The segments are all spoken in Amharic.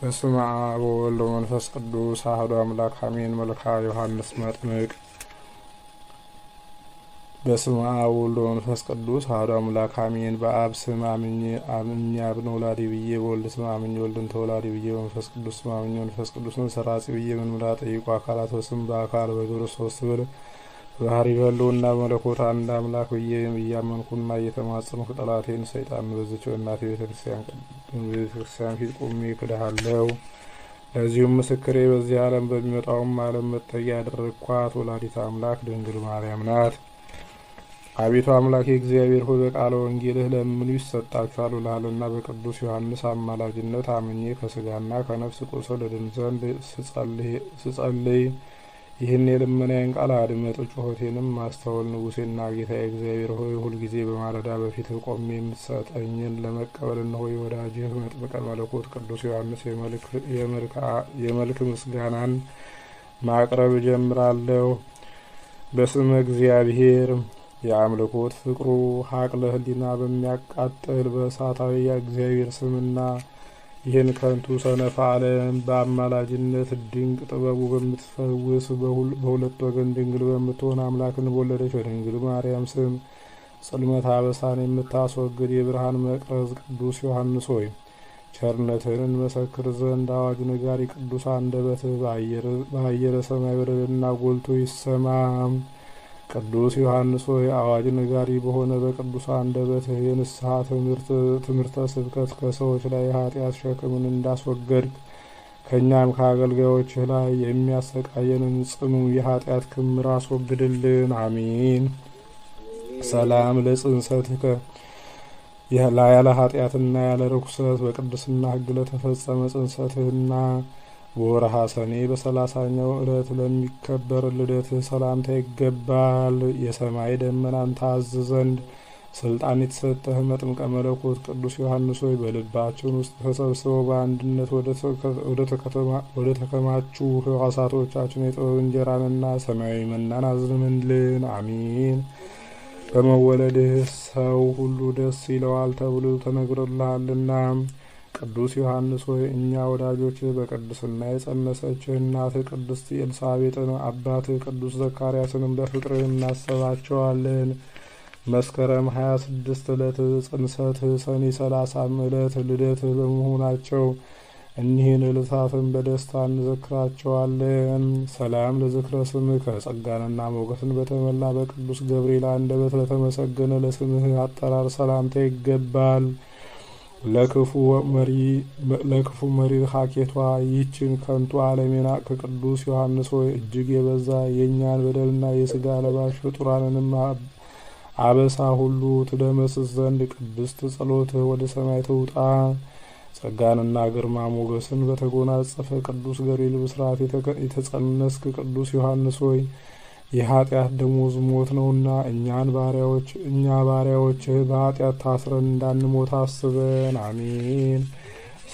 በስመ አብ ወወልድ ወመንፈስ ቅዱስ አሐዱ አምላክ አሜን። መልክአ ዮሐንስ መጥምቅ። በስመ አብ ወወልድ ወመንፈስ ቅዱስ አሐዱ አምላክ አሜን። በአብ ስም አምኜ አብን ወላዲ ብዬ፣ በወልድ ስም አምኜ ወልድን ተወላዲ ብዬ፣ በመንፈስ ቅዱስ ስም አምኜ መንፈስ ቅዱስን ሰራጺ ብዬ፣ ምንምራ ጠይቁ አካላት በስም በአካል በግብር ሶስት ብል ባህሪ በሕልውና በመለኮት አንድ አምላክ ብዬ እያመንኩና እየተማጸንኩ ጠላቴን ሰይጣን በዚች በእናቴ ቤተክርስቲያን ፊት ቆሜ እክድሃለሁ። ለዚሁም ምስክሬ በዚህ ዓለም በሚመጣውም ዓለም መጠጊያ ያደረግኳት ወላዲተ አምላክ ድንግል ማርያም ናት። አቤቱ አምላኬ እግዚአብሔር ሆይ በቃለ ወንጌልህ ለምኑ ይሰጣችኋል ብለሃልና በቅዱስ ዮሐንስ አማላጅነት አምኜ ከስጋና ከነፍስ ቁስል እድን ዘንድ ስጸልይ ይህን የልመናዬን ቃል አድምጥ። ጩኸቴንም ማስተዋል። ንጉሴና ጌታዬ እግዚአብሔር ሆይ ሁልጊዜ በማለዳ በፊትህ ቆሜ የምትሰጠኝን ለመቀበል እነሆ ወዳጅህ መጥምቀ መለኮት ቅዱስ ዮሐንስ የመልክ ምስጋናን ማቅረብ እጀምራለሁ። በስመ እግዚአብሔር የአምልኮት ፍቅሩ ሀቅለ ህሊና በሚያቃጥል በእሳታዊ የእግዚአብሔር ስምና ይህን ከንቱ ሰነፍ ዓለም በአማላጅነት ድንቅ ጥበቡ በምትፈውስ በሁለት ወገን ድንግል በምትሆን አምላክን በወለደች በድንግል ማርያም ስም ጽልመት አበሳን የምታስወግድ የብርሃን መቅረዝ ቅዱስ ዮሐንስ ሆይ ቸርነትህን እንመሰክር ዘንድ አዋጅ ነጋሪ ቅዱስ አንደበትህ በአየረ ሰማይ በረድና ጎልቶ ይሰማ። ቅዱስ ዮሐንስ ሆይ አዋጅ ነጋሪ በሆነ በቅዱስ አንደበትህ የንስሐ ትምህርተ ስብከት ከሰዎች ላይ ኃጢአት ሸክምን እንዳስወገድክ ከእኛም ከአገልጋዮችህ ላይ የሚያሰቃየንን ጽኑ የኃጢአት ክምር አስወግድልን። አሜን። ሰላም ለጽንሰትከ ያለ ኃጢአትና ያለ ርኩሰት በቅድስና ሕግ ለተፈጸመ ጽንሰትህና በወርሃ ሰኔ በ30ኛው ዕለት ለሚከበር ልደትህ ሰላምታ ይገባል። የሰማይ ደመናን ታዝ ዘንድ ስልጣን የተሰጠህ መጥምቀ መለኮት ቅዱስ ዮሐንስ ሆይ በልባችን ውስጥ ተሰብስበው በአንድነት ወደ ተከማቹ ሕዋሳቶቻችን የጥበብ እንጀራንና ሰማያዊ መናን አዝንምልን። አሜን። በመወለድህ ሰው ሁሉ ደስ ይለዋል ተብሎ ተነግሮልሃልና ቅዱስ ዮሐንስ ሆይ እኛ ወዳጆች በቅድስና የጸነሰችህ እናትህ ቅድስት ኤልሳቤጥን አባትህ ቅዱስ ዘካርያስንም በፍቅርህ እናስባቸዋለን። መስከረም 26 ዕለት ጽንሰትህ፣ ሰኔ 30 ዕለት ልደትህ በመሆናቸው እኒህን ዕለታትን በደስታ እንዘክራቸዋለን። ሰላም ለዝክረ ስምህ ከጸጋንና ሞገስን በተመላ በቅዱስ ገብርኤል አንደበት ለተመሰገነ ለስምህ አጠራር ሰላምታ ይገባል። ለክፉ መሪር ሀኬቷ ይህችን ከንቱ ዓለም የናቅህ ቅዱስ ዮሐንስ ሆይ እጅግ የበዛ የእኛን በደልና የሥጋ ለባሽ ፍጡራንንም አበሳ ሁሉ ትደመስስ ዘንድ ቅድስት ጸሎትህ ወደ ሰማይ ትውጣ። ጸጋንና ግርማ ሞገስን በተጎናጸፈ ቅዱስ ገብርኤል ብስራት የተጸነስክ ቅዱስ ዮሐንስ ሆይ የኃጢአት ደሞዝ ሞት ነውና እኛ ባሪያዎችህ በኃጢአት ታስረን እንዳንሞት አስበን። አሜን።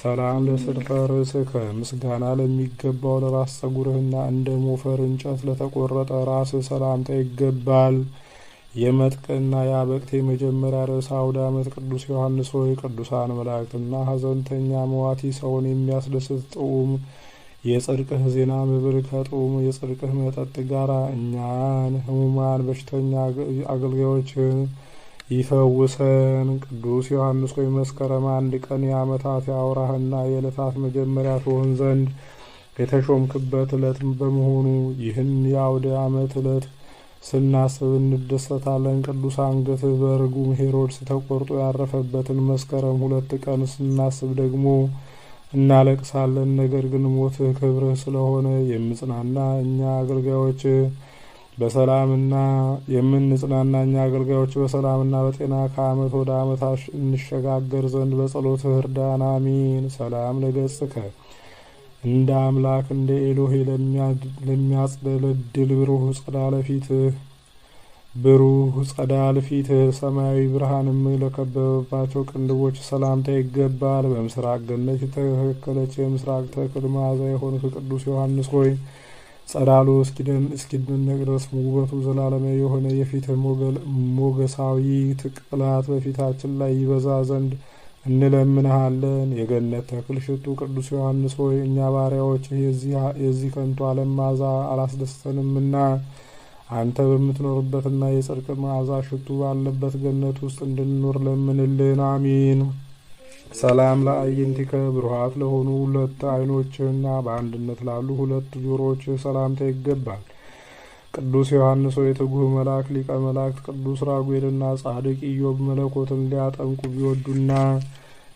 ሰላም ለስርፈ ርእስከ ምስጋና ለሚገባው ለራስ ጸጉርህና እንደ ሞፈር እንጨት ለተቆረጠ ራስህ ሰላምታ ይገባል። የመጥቅና የአበቅት የመጀመሪያ ርዕሰ አውደ ዓመት ቅዱስ ዮሐንስ ሆይ ቅዱሳን መላእክትና ሐዘንተኛ መዋቲ ሰውን የሚያስደስት ጥዑም የጽድቅህ ዜና መብል ከጥዑም የጽድቅህ መጠጥ ጋራ እኛን ሕሙማን በሽተኛ አገልጋዮችን ይፈውሰን። ቅዱስ ዮሐንስ ሆይ መስከረም 1 ቀን የዓመታት የአውራህና የዕለታት መጀመሪያ ትሆን ዘንድ የተሾምክበት ዕለት በመሆኑ ይህን የአውደ ዓመት ዕለት ስናስብ እንደሰታለን። ቅዱስ አንገትህ በርጉም ሄሮድስ ተቆርጦ ያረፈበትን መስከረም 2 ቀን ስናስብ ደግሞ እናለቅሳለን። ነገር ግን ሞትህ ክብርህ ስለሆነ የምንጽናና እኛ አገልጋዮች በሰላምና በጤና ከዓመት ወደ ዓመት እንሸጋገር ዘንድ በጸሎትህ እርዳን። አሜን። ሰላም ለገጽከ እንደ አምላክ እንደ ኤሎሄ ለሚያጽደለድል ብሩህ ጸዳል ፊትህ ሰማያዊ ብርሃንም ለከበበባቸው ቅንድቦች ሰላምታ ይገባል። በምስራቅ ገነት የተተከለች የምስራቅ ተክል መዓዛ የሆንክ ቅዱስ ዮሐንስ ሆይ ጸዳሉ እስኪደነቅ ድረስ ውበቱ ዘላለማዊ የሆነ የፊትህ ሞገሳዊ ቅላት በፊታችን ላይ ይበዛ ዘንድ እንለምንሃለን። የገነት ተክል ሽቱ ቅዱስ ዮሐንስ ሆይ እኛ ባሪያዎችህ የዚህ ከንቱ ዓለም መዓዛ አላስደስተንምና አንተ በምትኖርበትና የጽድቅ መዓዛ ሽቱ ባለበት ገነት ውስጥ እንድንኖር ለምንልን። አሚን። ሰላም ለአዕይንቲከ ብሩሃት ለሆኑ ሁለት ዓይኖችህና በአንድነት ላሉ ሁለት ጆሮዎችህ ሰላምታ ይገባል። ቅዱስ ዮሐንስ ሆይ የትጉህ መልአክ ሊቀ መላእክት ቅዱስ ራጉኤልና ጻድቅ ኢዮብ መለኮትን ሊያጠምቁ ቢወዱና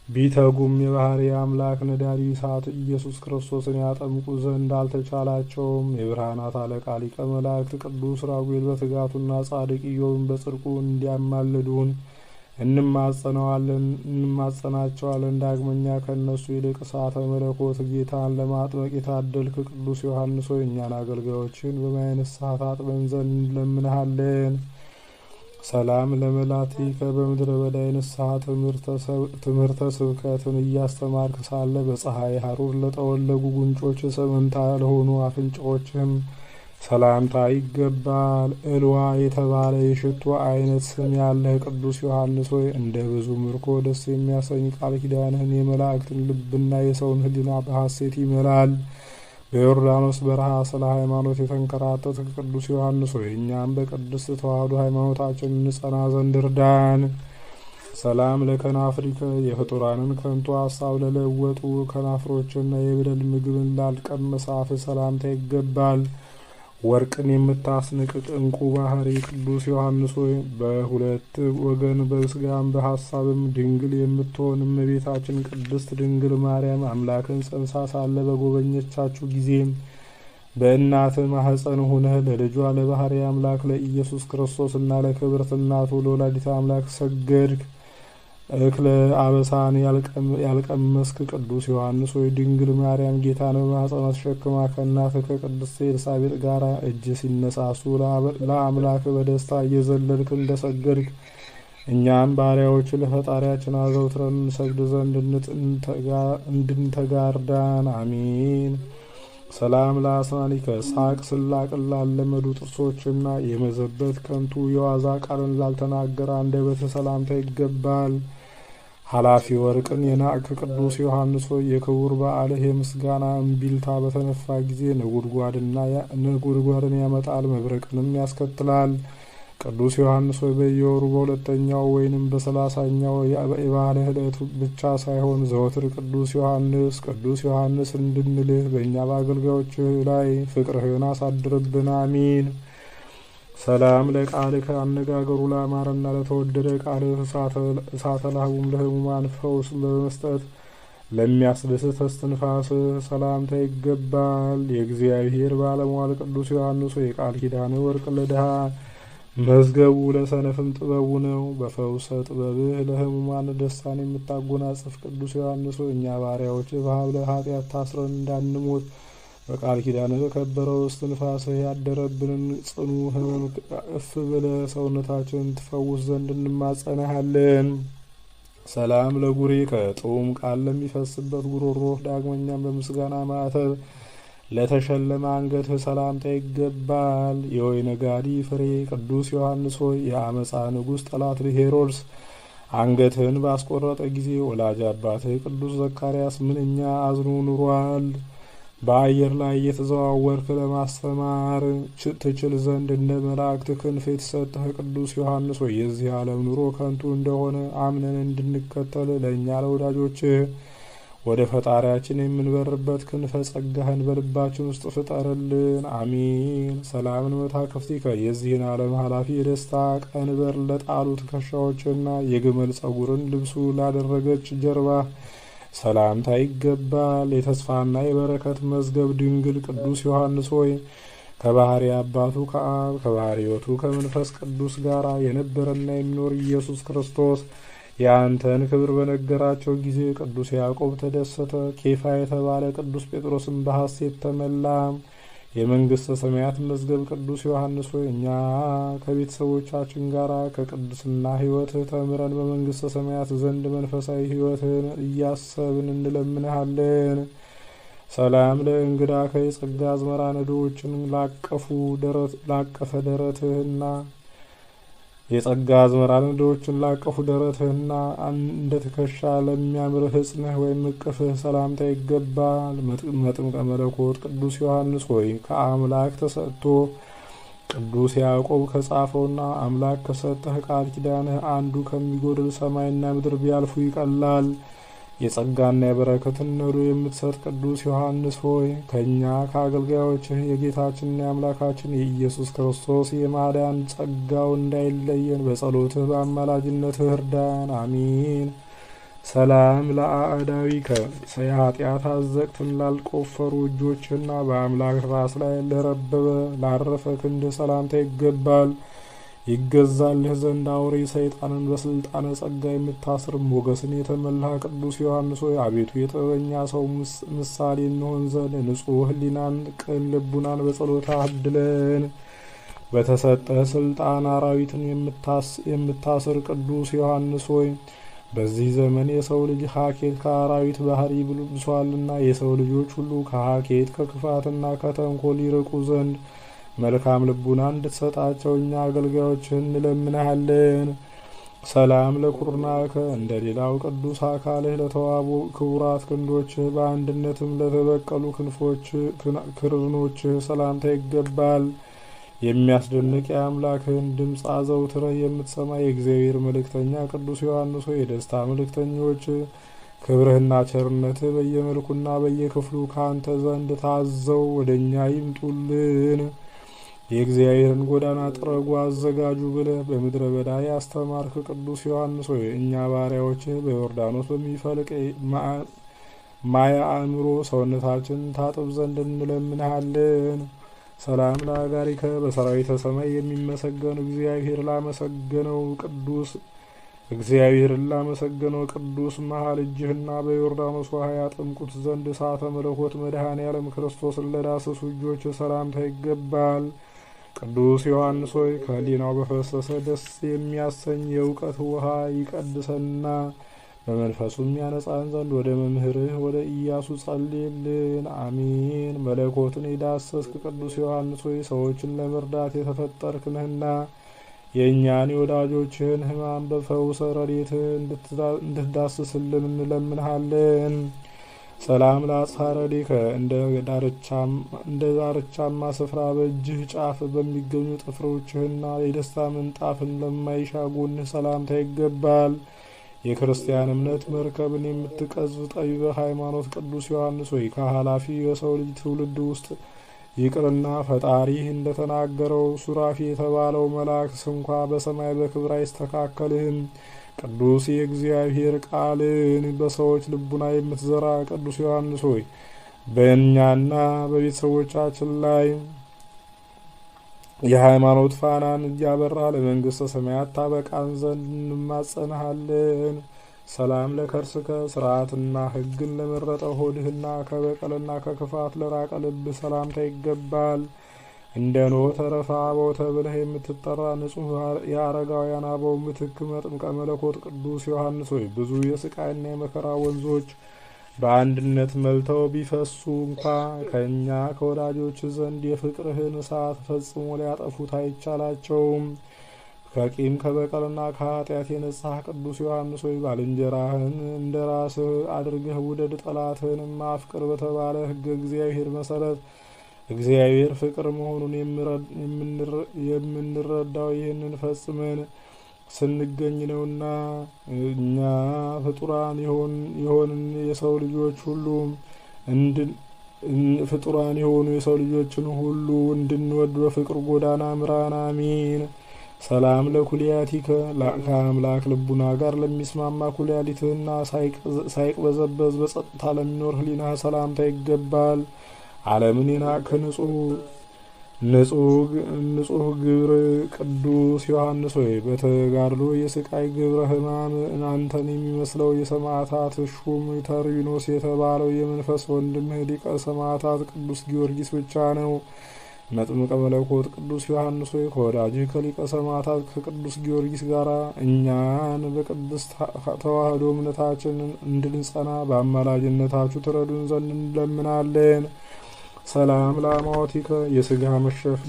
ቢተጉም የባሕርይ አምላክ ነዳዲ እሳት ኢየሱስ ክርስቶስን ያጠምቁ ዘንድ አልተቻላቸውም። የብርሃናት አለቃ ሊቀ መላእክት ቅዱስ ራጉኤል በትጋቱና ጻድቅ ኢዮብን በጽድቁ እንዲያማልዱን እንማጸናቸዋለን። ዳግመኛ ከእነሱ ይልቅ እሳተ መለኮት ጌታን ለማጥመቅ የታደልክ ቅዱስ ዮሐንስ ሆይ እኛን አገልጋዮችን በማየ ንስሐ ታጥበን ዘንድ እንለምንሃለን። ሰላም ለመላቲከ በምድረ በዳ የንስሐ ትምህርተ ስብከትን እያስተማርክ ሳለ በፀሐይ ሐሩር ለጠወለጉ ጉንጮች ሰመንታ ለሆኑ አፍንጫዎችም ሰላምታ ይገባል። እልዋ የተባለ የሽቱ አይነት ስም ያለህ ቅዱስ ዮሐንስ ሆይ እንደ ብዙ ምርኮ ደስ የሚያሰኝ ቃል ኪዳንህን የመላእክትን ልብና የሰውን ሕሊና በሐሴት ይመላል። በዮርዳኖስ በረሃ ስለ ሃይማኖት የተንከራተት ቅዱስ ዮሐንስ ሆይ እኛም በቅድስት ተዋሕዶ ሃይማኖታችን እንጸና ዘንድ እርዳን። ሰላም ለከናፍሪከ የፍጡራንን ከንቱ ሀሳብ ለለወጡ ከናፍሮችና የበደል ምግብን ላልቀመሰ አፍ ሰላምታ ይገባል። ወርቅን የምታስንቅቅ እንቁ ባህሪ ቅዱስ ዮሐንስ ሆይ በሁለት ወገን በስጋም በሐሳብም ድንግል የምትሆን እመቤታችን ቅድስት ድንግል ማርያም አምላክን ጸንሳ ሳለ በጎበኘቻችሁ ጊዜ በእናት ማኅፀን ሆነህ ለልጇ ለባሕርይ አምላክ ለኢየሱስ ክርስቶስና ለክብርት እናቱ ለወላዲተ አምላክ ሰገድክ። እክለ አበሳን ያልቀመስክ ቅዱስ ዮሐንስ ሆይ ድንግል ማርያም ጌታን በማኅፀኗ ተሸክማ ከእናትህ ከቅድስት ኤልሳቤጥ ጋር እጅ ሲነሳሱ ለአምላክ በደስታ እየዘለልክ እንደሰገድክ እኛም ባሪያዎች ለፈጣሪያችን አዘውትረን እንሰግድ ዘንድ እንድንተጋርዳን። አሚን። ሰላም ለአስናኒከ ሳቅ ስላቅን ላለመዱ ጥርሶችና የመዘበት ከንቱ የዋዛ ቃልን ላልተናገረ አንደበት ሰላምታ ይገባል። ኃላፊ ወርቅን የናቅክ ቅዱስ ዮሐንስ ሆይ የክቡር በዓልህ የምስጋና እምቢልታ በተነፋ ጊዜ ነጎድጓድን ያመጣል፣ መብረቅንም ያስከትላል። ቅዱስ ዮሐንስ ሆይ በየወሩ በሁለተኛው ወይንም በ30ኛው የበዓልህ ዕለት ብቻ ሳይሆን ዘወትር ቅዱስ ዮሐንስ እንድንልህ በእኛ በአገልጋዮችህ ላይ ፍቅርህን አሳድርብን። አሚን። ሰላም ለቃልከ አነጋገሩ ላማረና ለተወደደ ቃልህ እሳተ ላህቡም ለሕሙማን ፈውስ በመስጠት ለሚያስደስት እስትንፋስህ ሰላምታ ይገባል። የእግዚአብሔር ባለሟል ቅዱስ ዮሐንስ ሆይ የቃል ኪዳን ወርቅ ለድሃ መዝገቡ ለሰነፍም ጥበቡ ነው። በፈውሰ ጥበብህ ለሕሙማን ደስታን የምታጎናጽፍ ቅዱስ ዮሐንስ ሆይ እኛ ባሪያዎች በሀብለ ኃጢአት ታስረን እንዳንሞት በቃል ኪዳንህ በከበረው እስትንፋስህ ያደረብንን ጽኑ ሕመም እፍ ብለህ ሰውነታችንን ትፈውስ ዘንድ እንማጸናሃለን። ሰላም ለጉሬከ ጥዑም ቃል ለሚፈስበት ጉሮሮህ ዳግመኛም በምስጋና ማዕተብ ለተሸለመ አንገትህ ሰላምታ ይገባል። የወይነ ጋዲ ፍሬ ቅዱስ ዮሐንስ ሆይ የአመፃ ንጉሥ ጠላት ሄሮድስ አንገትህን ባስቆረጠ ጊዜ ወላጅ አባትህ ቅዱስ ዘካርያስ ምንኛ አዝኖ ኑሯል። በአየር ላይ እየተዘዋወርክ ለማስተማር ትችል ዘንድ እንደ መላእክት ክንፍ የተሰጠህ ቅዱስ ዮሐንስ ሆይ የዚህ ዓለም ኑሮ ከንቱ እንደሆነ አምነን እንድንከተል ለእኛ ለወዳጆችህ ወደ ፈጣሪያችን የምንበርበት ክንፈ ጸጋህን በልባችን ውስጥ ፍጠርልን። አሚን። ሰላምን መታከፍቲከ የዚህን ዓለም ኃላፊ የደስታ ቀንበር ለጣሉ ትከሻዎችና የግመል ጸጉርን ልብሱ ላደረገች ጀርባ ሰላምታ ይገባል። የተስፋና የበረከት መዝገብ ድንግል ቅዱስ ዮሐንስ ሆይ ከባሕርይ አባቱ ከአብ ከባሕርይ ሕይወቱ ከመንፈስ ቅዱስ ጋር የነበረና የሚኖር ኢየሱስ ክርስቶስ የአንተን ክብር በነገራቸው ጊዜ ቅዱስ ያዕቆብ ተደሰተ። ኬፋ የተባለ ቅዱስ ጴጥሮስን በሐሴት ተመላ። የመንግሥተ ሰማያት መዝገብ ቅዱስ ዮሐንስ ሆይ እኛ ከቤተሰቦቻችን ጋር ከቅድስና ሕይወትህ ተምረን በመንግሥተ ሰማያት ዘንድ መንፈሳዊ ሕይወትን እያሰብን እንለምንሃለን። ሰላም ለእንግዳ ከየጸጋ አዝመራ ነዶዎችን ላቀፈ ደረትህና የጸጋ አዝመራ ነዶዎችን ላቀፉ ደረትህና እንደ ትከሻ ለሚያምር ሕጽንህ ወይም እቅፍህ ሰላምታ ይገባል። መጥምቀ መለኮት ቅዱስ ዮሐንስ ሆይ ከአምላክ ተሰጥቶ ቅዱስ ያዕቆብ ከጻፈውና አምላክ ከሰጠህ ቃል ኪዳንህ አንዱ ከሚጎድል ሰማይና ምድር ቢያልፉ ይቀላል። የጸጋና የበረከትን ነዶ የምትሰጥ ቅዱስ ዮሐንስ ሆይ ከእኛ ከአገልጋዮችህ የጌታችንና የአምላካችን የኢየሱስ ክርስቶስ የማዳን ጸጋው እንዳይለየን በጸሎትህ በአማላጅነትህ እርዳን። አሚን። ሰላም ለአዕዳዊከ የኃጢአት አዘቅትን ላልቆፈሩ እጆችና በአምላክ ራስ ላይ ላረፈ ክንድህ ሰላምታ ይገባል። ይገዛልህ ዘንድ አውሬ ሰይጣንን በስልጣነ ጸጋ የምታስር ሞገስን የተመላህ ቅዱስ ዮሐንስ ሆይ አቤቱ የጥበበኛ ሰው ምሳሌ እንሆን ዘንድ ንጹሕ ሕሊናን ቅን ልቡናን በጸሎት አድለን። በተሰጠህ ስልጣን አራዊትን የምታስር ቅዱስ ዮሐንስ ሆይ በዚህ ዘመን የሰው ልጅ ሀኬት ከአራዊት ባህሪ ብሷልና የሰው ልጆች ሁሉ ከሀኬት ከክፋትና ከተንኮል ይርቁ ዘንድ መልካም ልቡና እንድትሰጣቸው እኛ አገልጋዮችህን እንለምንሃለን። ሰላም ለኩርናከ እንደ ሌላው ቅዱስ አካልህ ለተዋቡ ክቡራት ክንዶችህ በአንድነትም ለተበቀሉ ክርኖችህ ሰላምታ ይገባል። የሚያስደንቅ የአምላክህን ድምፅ አዘውትረህ የምትሰማ የእግዚአብሔር መልእክተኛ ቅዱስ ዮሐንስ ሆይ የደስታ መልእክተኞች ክብርህና ቸርነትህ በየመልኩና በየክፍሉ ከአንተ ዘንድ ታዘው ወደ እኛ ይምጡልን። የእግዚአብሔርን ጎዳና ጥረጉ አዘጋጁ ብለህ በምድረ በዳ ያስተማርክ ቅዱስ ዮሐንስ ሆይ እኛ ባሪያዎችህ በዮርዳኖስ በሚፈልቅ ማየ አእምሮ ሰውነታችን ታጥብ ዘንድ እንለምንሃለን። ሰላም ለአጋሪከ በሰራዊተ ሰማይ የሚመሰገን እግዚአብሔርን ላመሰገነው ቅዱስ መሃል እጅህና በዮርዳኖስ ውሃ ያጠምቁት ዘንድ እሳተ መለኮት መድኃኔ ዓለም ክርስቶስን ለዳሰሱ እጆች ሰላምታ ይገባል። ቅዱስ ዮሐንስ ሆይ ከሕሊናው በፈሰሰ ደስ የሚያሰኝ የእውቀት ውሃ ይቀድሰና በመንፈሱም ያነጻን ዘንድ ወደ መምህርህ ወደ ኢያሱ ጸልይልን። አሚን። መለኮትን የዳሰስክ ቅዱስ ዮሐንስ ሆይ ሰዎችን ለመርዳት የተፈጠርክ ነህና የእኛን የወዳጆችህን ሕማም በፈውሰ ረድኤትህ እንድትዳስስልን እንለምንሃለን። ሰላም ለአጽፋረዲከ እንደ ዳርቻማ ስፍራ በእጅህ ጫፍ በሚገኙ ጥፍሮችህና የደስታ ምንጣፍን ለማይሻ ጎንህ ሰላምታ ይገባል። የክርስቲያን እምነት መርከብን የምትቀዝፍ ጠቢበ ሃይማኖት ቅዱስ ዮሐንስ ሆይ ከኃላፊ የሰው ልጅ ትውልድ ውስጥ ይቅርና ፈጣሪህ እንደተናገረው ሱራፊ የተባለው መልአክ ስንኳ በሰማይ በክብር አይስተካከልህም። ቅዱስ የእግዚአብሔር ቃልን በሰዎች ልቡና የምትዘራ ቅዱስ ዮሐንስ ሆይ በእኛና በቤተሰቦቻችን ላይ የሃይማኖት ፋናን እያበራ ለመንግስተ ሰማያት ታበቃን ዘንድ እንማጸንሃለን። ሰላም ለከርስከ ስርዓትና ሕግን ለመረጠ ሆድህና ከበቀልና ከክፋት ለራቀ ልብህ ሰላምታ ይገባል። እንደ ኖህ ተረፈ አበው ተብለህ የምትጠራ ንጹሕ የአረጋውያን አበው ምትክ መጥምቀ መለኮት ቅዱስ ዮሐንስ ሆይ ብዙ የስቃይና የመከራ ወንዞች በአንድነት መልተው ቢፈሱ እንኳ ከእኛ ከወዳጆች ዘንድ የፍቅርህን እሳት ፈጽሞ ሊያጠፉት አይቻላቸውም። ከቂም ከበቀልና ከኃጢአት የነጻህ ቅዱስ ዮሐንስ ሆይ ባልንጀራህን እንደ ራስህ አድርገህ ውደድ፣ ጠላትህንም አፍቅር በተባለ ሕገ እግዚአብሔር መሰረት እግዚአብሔር ፍቅር መሆኑን የምንረዳው ይህንን ፈጽመን ስንገኝ ነውና እኛ ፍጡራን የሆኑ የሰው ልጆችን ሁሉ እንድንወድ በፍቅር ጎዳና ምራን። አሚን። ሰላም ለኩልያቲከ ከአምላክ ልቡና ጋር ለሚስማማ ኩልያሊትህና ሳይቅበዘበዝ በጸጥታ ለሚኖር ሕሊናህ ሰላምታ ይገባል። ዓለምን የናቅህ ንጹሕ ግብር ቅዱስ ዮሐንስ ሆይ በተጋድሎ የስቃይ ግብረ ሕማም አንተን የሚመስለው የሰማዕታት ሹም ተርቢኖስ የተባለው የመንፈስ ወንድምህ ሊቀ ሰማዕታት ቅዱስ ጊዮርጊስ ብቻ ነው። መጥምቀ መለኮት ቅዱስ ዮሐንስ ሆይ ከወዳጅህ ከሊቀ ሰማዕታት ከቅዱስ ጊዮርጊስ ጋር እኛን በቅድስት ተዋህዶ እምነታችን እንድንጸና በአማላጅነታችሁ ትረዱን ዘንድ እንለምናለን። ሰላም ለአማወቲከ የስጋ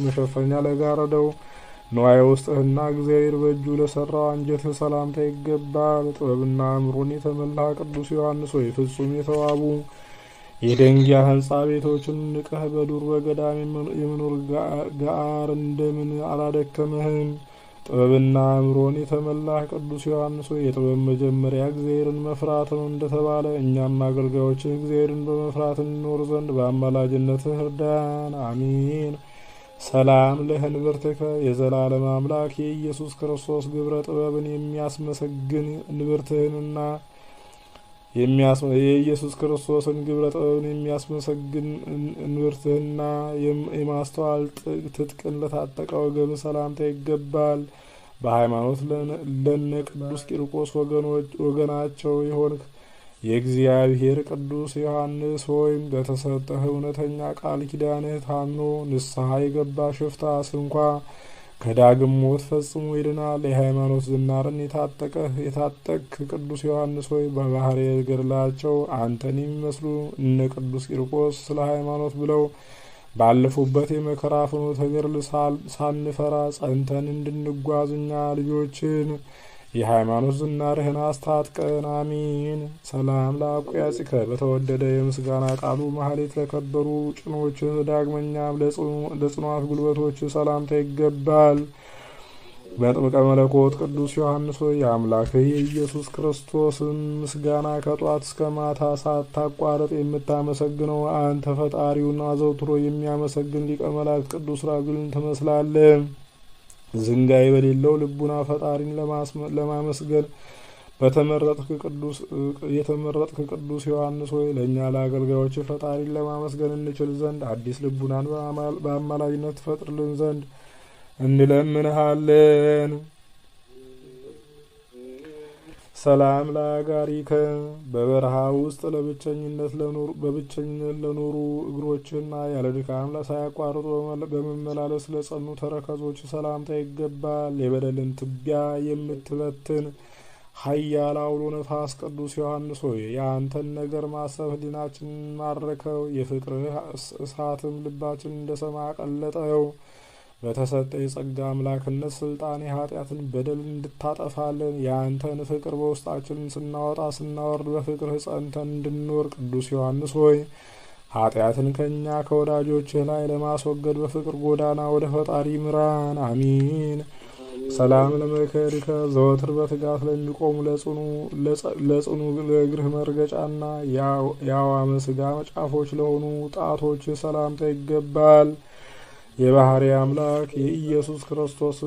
መሸፈኛ ለጋረደው ንዋየ ውስጥህና እግዚአብሔር በእጁ ለሰራው አንጀትህ ሰላምታ ይገባል። ጥበብና አእምሮን የተመላህ ቅዱስ ዮሐንስ ሆይ ፍጹም የተዋቡ የደንጊያ ህንጻ ቤቶችን ንቀህ በዱር በገዳም የመኖር ጋር እንደምን አላደከመህም? ጥበብና አእምሮን የተመላህ ቅዱስ ዮሐንስ ሆይ የጥበብ መጀመሪያ እግዚአብሔርን መፍራት ነው እንደተባለ እኛም አገልጋዮችህ እግዚአብሔርን በመፍራት እንኖር ዘንድ በአማላጅነትህ እርዳን። አሚን። ሰላም ለህንብርትከ የዘላለም አምላክ የኢየሱስ ክርስቶስ ግብረ ጥበብን የሚያስመሰግን እንብርትህንና የኢየሱስ ክርስቶስን ግብረ ጥበብን የሚያስመሰግን እንብርትህና የማስተዋል ትጥቅን ለታጠቀ ወገን ሰላምታ ይገባል። በሃይማኖት ለነ ቅዱስ ቂርቆስ ወገናቸው የሆንክ የእግዚአብሔር ቅዱስ ዮሐንስ ሆይም በተሰጠህ እውነተኛ ቃል ኪዳንህ ታምኖ ንስሐ የገባ ሽፍታ ስንኳ ከዳግም ሞት ፈጽሞ ይድናል። የሃይማኖት ዝናርን የታጠቅክ ቅዱስ ዮሐንስ ሆይ በባህር ገድላቸው አንተን የሚመስሉ እነ ቅዱስ ቂርቆስ ስለ ሃይማኖት ብለው ባለፉበት የመከራ ፍኖተ ገድል ሳንፈራ ጸንተን እንድንጓዝ እኛ ልጆችን የሃይማኖት ዝናርህን አስታጥቀን። አሚን። ሰላም ለአቁያጽከ በተወደደ የምስጋና ቃሉ ማህሌት ለከበሩ ጭኖችህ ዳግመኛም ለጽኗት ጉልበቶች ሰላምታ ይገባል። መጥምቀ መለኮት ቅዱስ ዮሐንስ ሆይ የአምላክህ የኢየሱስ ክርስቶስን ምስጋና ከጧት እስከ ማታ ሳታቋርጥ የምታመሰግነው አንተ ፈጣሪውን አዘውትሮ የሚያመሰግን ሊቀ መላእክት ቅዱስ ራጉልን ትመስላለህ። ዝንጋይ በሌለው ልቡና ፈጣሪን ለማመስገን የተመረጥክ ቅዱስ ዮሐንስ ሆይ ለእኛ ለአገልጋዮች ፈጣሪን ለማመስገን እንችል ዘንድ አዲስ ልቡናን በአማላጅነት ትፈጥርልን ዘንድ እንለምንሃለን። ሰላም ለአጋሪከ በበረሃ ውስጥ በብቸኝነት ለኖሩ እግሮችና ያለ ድካም ሳያቋርጡ በመመላለስ ለጸኑ ተረከዞች ሰላምታ ይገባል። የበደልን ትቢያ የምትበትን ኃያል አውሎ ነፋስ ቅዱስ ዮሐንስ ሆይ የአንተን ነገር ማሰብ ሕሊናችንን ማረከው። የፍቅርህ እሳትም ልባችን እንደ ሰማይ አቀለጠው። በተሰጠ የጸጋ አምላክነት ስልጣን የኃጢአትን በደል እንድታጠፋለን የአንተን ፍቅር በውስጣችን ስናወጣ ስናወርድ በፍቅርህ ጸንተን እንድንኖር ቅዱስ ዮሐንስ ሆይ ኃጢአትን ከእኛ ከወዳጆችህ ላይ ለማስወገድ በፍቅር ጎዳና ወደ ፈጣሪ ምራን። አሚን። ሰላም ለመከሪከ ዘወትር በትጋት ለሚቆሙ ለጽኑ ለእግርህ መርገጫና የአዋመ ስጋ መጫፎች ለሆኑ ጣቶች ሰላምታ ይገባል። የባህሪ አምላክ የኢየሱስ ክርስቶስ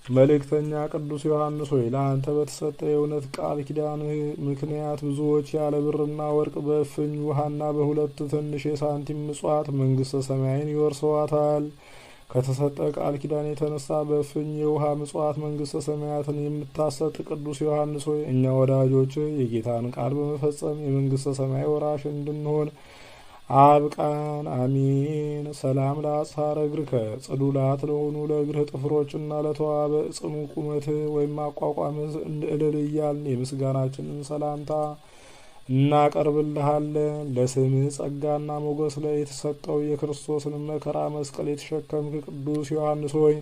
መልእክተኛ ቅዱስ ዮሐንስ ሆይ ለአንተ በተሰጠ የእውነት ቃል ኪዳንህ ምክንያት ብዙዎች ያለ ብርና ወርቅ በእፍኝ ውሃና በሁለት ትንሽ የሳንቲም ምጽዋት መንግስተ ሰማይን ይወርሰዋታል። ከተሰጠ ቃል ኪዳን የተነሳ በእፍኝ የውሃ ምጽዋት መንግስተ ሰማያትን የምታሰጥ ቅዱስ ዮሐንስ ሆይ እኛ ወዳጆች የጌታን ቃል በመፈጸም የመንግስተ ሰማይ ወራሽ እንድንሆን አብቃን። አሚን። ሰላም ለአጽፋረ እግርከ ጽዱላት ለሆኑ ለእግርህ ጥፍሮችና ለተዋበ ጽኑ ቁመት ወይም አቋቋምህ እልል እያልን የምስጋናችንን ሰላምታ እናቀርብልሃለን። ለስምህ ጸጋና ሞገስ ላይ የተሰጠው የክርስቶስን መከራ መስቀል የተሸከምክ ቅዱስ ዮሐንስ ሆይ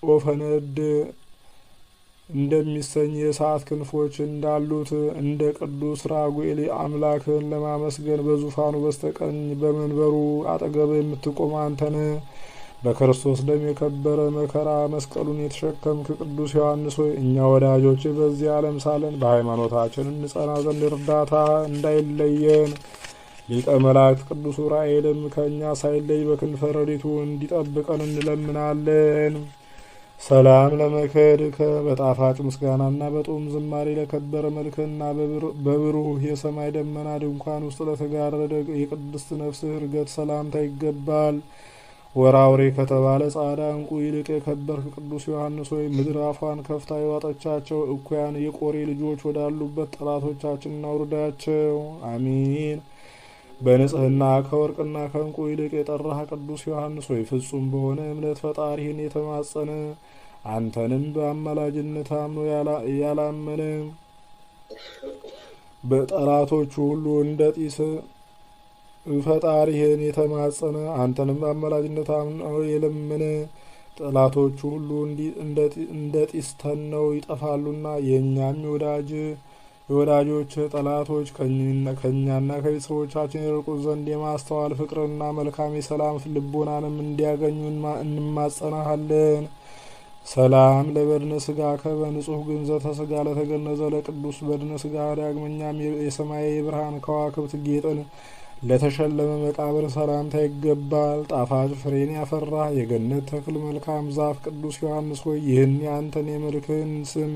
ኦፈነድ እንደሚሰኝ የእሳት ክንፎች እንዳሉት እንደ ቅዱስ ራጉኤል አምላክን ለማመስገን በዙፋኑ በስተቀኝ በመንበሩ አጠገብ የምትቆም አንተን በክርስቶስ ደም የከበረ መከራ መስቀሉን የተሸከምክ ቅዱስ ዮሐንስ ሆይ እኛ ወዳጆች በዚህ ዓለም ሳለን በሃይማኖታችን እንጸና ዘንድ እርዳታ እንዳይለየን ሊቀ መላእክት ቅዱስ ዑራኤልም ከእኛ ሳይለይ በክንፈ ረድኤቱ እንዲጠብቀን እንለምናለን። ሰላም ለመከድከ በጣፋጭ ምስጋናና በጦም ዝማሬ ለከበረ መልክና በብሩህ የሰማይ ደመና ድንኳን ውስጥ ለተጋረደ የቅድስት ነፍስህ እርገት ሰላምታ ይገባል። ወራውሬ ከተባለ ጻዳ እንቁ ይልቅ የከበርክ ቅዱስ ዮሐንስ ሆይ ምድር አፏን ከፍታ የዋጠቻቸው እኩያን የቆሬ ልጆች ወዳሉበት ጠላቶቻችንን አውርዳቸው። አሚን። በንጽህና ከወርቅና ከእንቁ ይልቅ የጠራህ ቅዱስ ዮሐንስ ሆይ ፍጹም በሆነ እምነት ፈጣሪህን የተማጸነ አንተንም በአማላጅነት አምኖ ያላመነ በጠላቶቹ ሁሉ እንደ ጢስ ፈጣሪህን የተማጸነ አንተንም በአማላጅነት አምነው የለመነ ጠላቶቹ ሁሉ እንደ ጢስ ተነው ይጠፋሉና የእኛም የወዳጆች ጠላቶች ከእኛና ከቤተሰቦቻችን የርቁ ዘንድ የማስተዋል ፍቅርና መልካም የሰላም ልቦናንም እንዲያገኙ እንማጸናሃለን። ሰላም ለበድነ ስጋከ በንጹሕ ግንዘተ ስጋ ለተገነዘ ለቅዱስ በድነ ስጋ ዳግመኛም የሰማይ የብርሃን ከዋክብት ጌጥን ለተሸለመ መቃብር ሰላምታ ይገባል። ጣፋጭ ፍሬን ያፈራ የገነት ተክል መልካም ዛፍ ቅዱስ ዮሐንስ ሆይ ይህን የአንተን የመልክህን ስም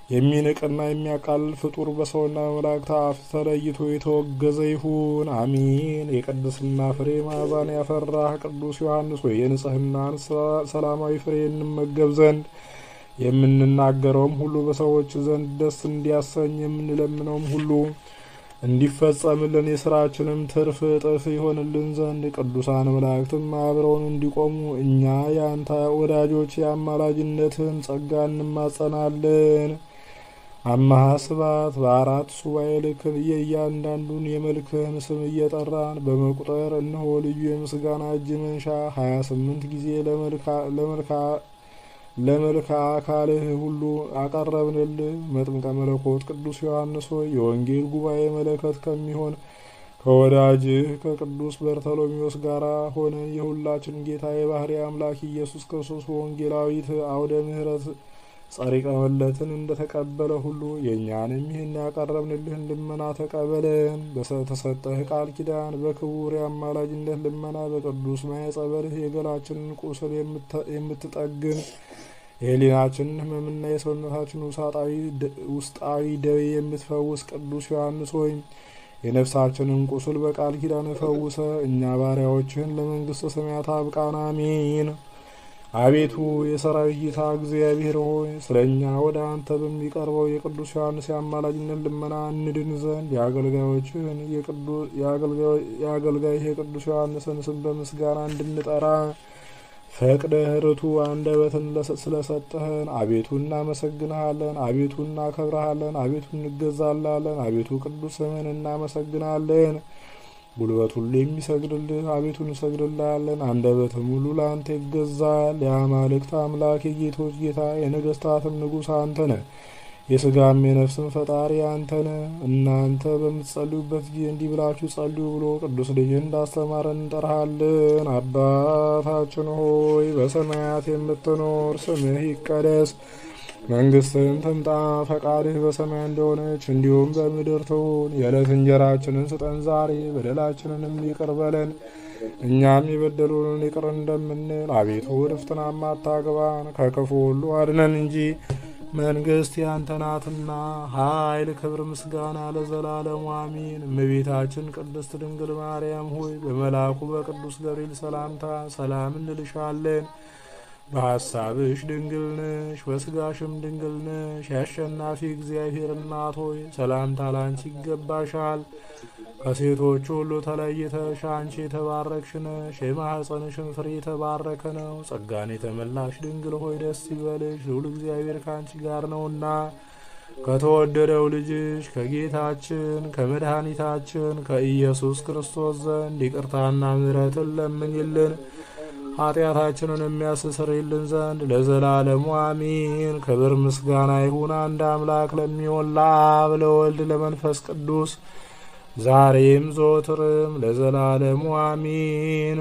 የሚንቅና የሚያቃልል ፍጡር በሰውና በመላእክት አፍ ተለይቶ የተወገዘ ይሁን፣ አሚን። የቅድስና ፍሬ ማዕዛን ያፈራህ ቅዱስ ዮሐንስ ሆይ የንጽህናን ሰላማዊ ፍሬ እንመገብ ዘንድ የምንናገረውም ሁሉ በሰዎች ዘንድ ደስ እንዲያሰኝ የምንለምነውም ሁሉ እንዲፈጸምልን የስራችንም ትርፍ እጥፍ ይሆንልን ዘንድ ቅዱሳን መላእክትም አብረውን እንዲቆሙ እኛ የአንተ ወዳጆች የአማላጅነትን ጸጋ እንማጸናለን። አማሃ ስባት በአራት ሱባኤ ልክ የእያንዳንዱን የመልክህን ስም እየጠራን በመቁጠር እነሆ ልዩ የምስጋና እጅ መንሻ 28 ጊዜ ለመልካ አካልህ ሁሉ አቀረብንልህ። መጥምቀ መለኮት ቅዱስ ዮሐንስ ሆይ የወንጌል ጉባኤ መለከት ከሚሆን ከወዳጅህ ከቅዱስ በርተሎሜዎስ ጋር ሆነን የሁላችን ጌታ የባህሪ አምላክ ኢየሱስ ክርስቶስ በወንጌላዊት አውደ ምሕረት ጸሪቀ መለትን እንደተቀበለ ሁሉ የእኛንም ይህን ያቀረብንልህን ልመና ተቀበለን። በተሰጠህ ቃል ኪዳን በክቡር የአማላጅነት ልመና በቅዱስ ማየ ጸበልህ የገላችንን ቁስል የምትጠግን የሕሊናችንን ሕመምና የሰውነታችን ውስጣዊ ደዌ የምትፈውስ ቅዱስ ዮሐንስ ሆይ የነፍሳችንን ቁስል በቃል ኪዳን ፈውሰ እኛ ባሪያዎችህን ለመንግሥተ ሰማያት አብቃን፣ አሜን። አቤቱ የሰራዊት ጌታ እግዚአብሔር ሆይ ስለ እኛ ወደ አንተ በሚቀርበው የቅዱስ ዮሐንስ የአማላጅነት ልመና እንድን ዘንድ የአገልጋይህ የቅዱስ ዮሐንስን ስም በምስጋና እንድንጠራ ፈቅደህ ርቱዕ አንደበትን ስለሰጠህን አቤቱ እናመሰግንሃለን፣ አቤቱ እናከብረሃለን፣ አቤቱ እንገዛልሃለን፣ አቤቱ ቅዱስ ስምህን እናመሰግናለን። ጉልበት ሁሉ የሚሰግድልህ አቤቱ እንሰግድልሃለን። አንደበትም ሁሉ ለአንተ ይገዛል። የአማልክት አምላክ የጌቶች ጌታ የነገስታትም ንጉሥ አንተ ነህ። የስጋም የነፍስም ፈጣሪ አንተ ነህ። እናንተ በምትጸልዩበት ጊዜ እንዲህ ብላችሁ ጸልዩ ብሎ ቅዱስ ልጅ እንዳስተማረን እንጠራሃለን። አባታችን ሆይ በሰማያት የምትኖር ስምህ ይቀደስ፣ መንግስትህን ትምጣ፣ ፈቃድህ በሰማይ እንደሆነች እንዲሁም በምድር ትሁን። የዕለት እንጀራችንን ስጠን ዛሬ፣ በደላችንንም ይቅር በለን እኛም የበደሉንን ይቅር እንደምንል፣ አቤቱ ወደ ፈተናም አታግባን ከክፉ ሁሉ አድነን እንጂ መንግስት ያንተ ናትና ኃይል፣ ክብር፣ ምስጋና ለዘላለሙ አሜን። እመቤታችን ቅድስት ድንግል ማርያም ሆይ በመልአኩ በቅዱስ ገብርኤል ሰላምታ ሰላም እንልሻለን። በሐሳብሽ ድንግል ነሽ፣ በስጋሽም ድንግል ነሽ። የአሸናፊ እግዚአብሔር እናት ሆይ ሰላምታ ላንቺ ይገባሻል። ከሴቶች ሁሉ ተለይተሽ አንቺ የተባረክሽ ነሽ፣ የማኅፀንሽን ፍሬ የተባረከ ነው። ጸጋን የተመላሽ ድንግል ሆይ ደስ ይበልሽ፣ ልዑል እግዚአብሔር ከአንቺ ጋር ነውና ከተወደደው ልጅሽ ከጌታችን ከመድኃኒታችን ከኢየሱስ ክርስቶስ ዘንድ ይቅርታና ምሕረትን ለምኝልን ኃጢአታችንን የሚያስተሰርይልን ዘንድ ለዘላለሙ አሜን። ክብር ምስጋና ይሁን አንድ አምላክ ለሚሆን ለአብ ለወልድ ለመንፈስ ቅዱስ ዛሬም ዘወትርም ለዘላለሙ አሜን።